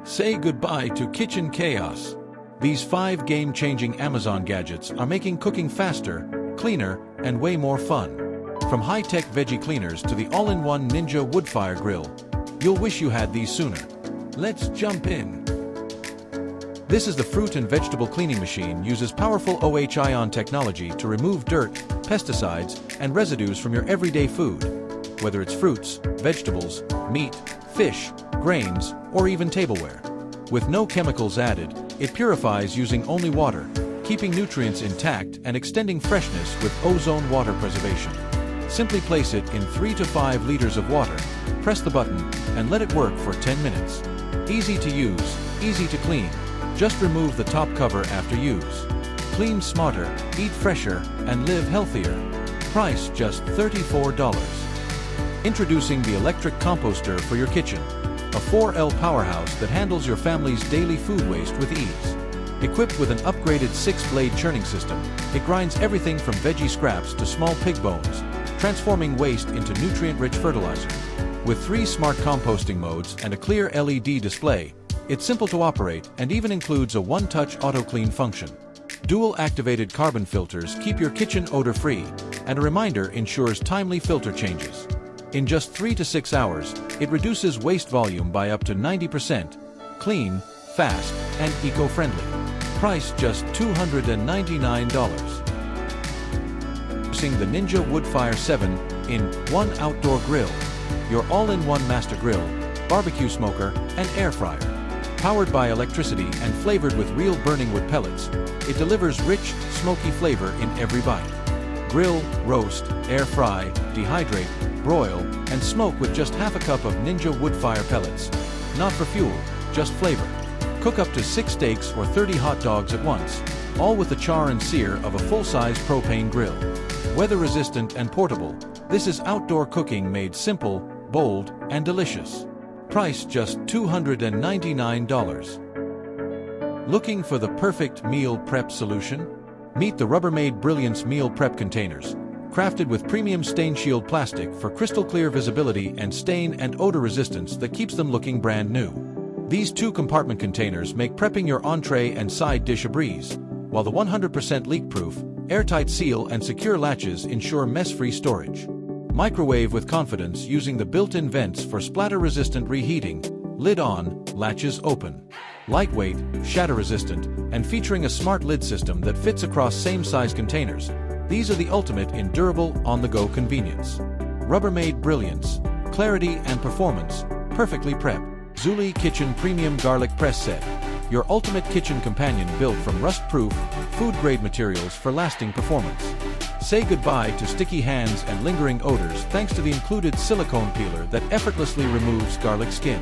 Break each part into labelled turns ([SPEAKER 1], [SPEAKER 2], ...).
[SPEAKER 1] Say goodbye to kitchen chaos. These 5 game-changing Amazon gadgets are making cooking faster, cleaner, and way more fun. From high-tech veggie cleaners to the all-in-one Ninja Woodfire Grill, you'll wish you had these sooner. Let's jump in. This is the fruit and vegetable cleaning machine. Uses powerful OH-ion technology to remove dirt, pesticides, and residues from your everyday food. Whether it's fruits, vegetables, meat, fish, grains, or even tableware. With no chemicals added, it purifies using only water, keeping nutrients intact and extending freshness with ozone water preservation. Simply place it in 3 to 5 liters of water, press the button, and let it work for 10 minutes. Easy to use, easy to clean. Just remove the top cover after use. Clean smarter, eat fresher, and live healthier. Price just $34. Introducing the electric composter for your kitchen. A 4L powerhouse that handles your family's daily food waste with ease. Equipped with an upgraded 6-blade churning system, it grinds everything from veggie scraps to small pig bones, transforming waste into nutrient-rich fertilizer. With 3 smart composting modes and a clear LED display, it's simple to operate and even includes a one-touch auto-clean function. Dual-activated carbon filters keep your kitchen odor-free, and a reminder ensures timely filter changes. In just 3 to 6 hours, it reduces waste volume by up to 90%. Clean, fast, and eco-friendly. Price just $299. Using the Ninja Woodfire 7-in-1 Outdoor Grill, your all-in-one master grill, barbecue smoker, and air fryer. Powered by electricity and flavored with real burning wood pellets, it delivers rich, smoky flavor in every bite. Grill, roast, air fry, dehydrate, broil, and smoke with just half a cup of Ninja Woodfire pellets. Not for fuel, just flavor. Cook up to 6 steaks or 30 hot dogs at once, all with the char and sear of a full-size propane grill. Weather-resistant and portable, this is outdoor cooking made simple, bold, and delicious. Price just $299. Looking for the perfect meal prep solution? Meet the Rubbermaid Brilliance Meal Prep Containers, crafted with premium stain shield plastic for crystal clear visibility and stain and odor resistance that keeps them looking brand new. These 2-compartment containers make prepping your entree and side dish a breeze, while the 100% leak-proof, airtight seal and secure latches ensure mess-free storage. Microwave with confidence using the built-in vents for splatter-resistant reheating, lid on, latches open. Lightweight, shatter-resistant, and featuring a smart lid system that fits across same-size containers, these are the ultimate in durable, on-the-go convenience. Rubbermaid Brilliance, clarity and performance, perfectly prepped. Zuli Kitchen Premium Garlic Press Set, your ultimate kitchen companion built from rust-proof, food-grade materials for lasting performance. Say goodbye to sticky hands and lingering odors thanks to the included silicone peeler that effortlessly removes garlic skin.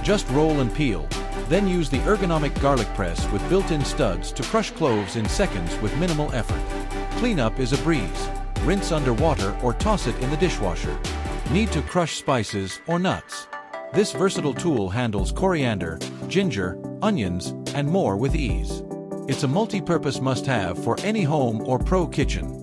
[SPEAKER 1] Just roll and peel, then use the ergonomic garlic press with built-in studs to crush cloves in seconds with minimal effort. Cleanup is a breeze. Rinse under water or toss it in the dishwasher. Need to crush spices or nuts? This versatile tool handles coriander, ginger, onions, and more with ease. It's a multi-purpose must-have for any home or pro kitchen.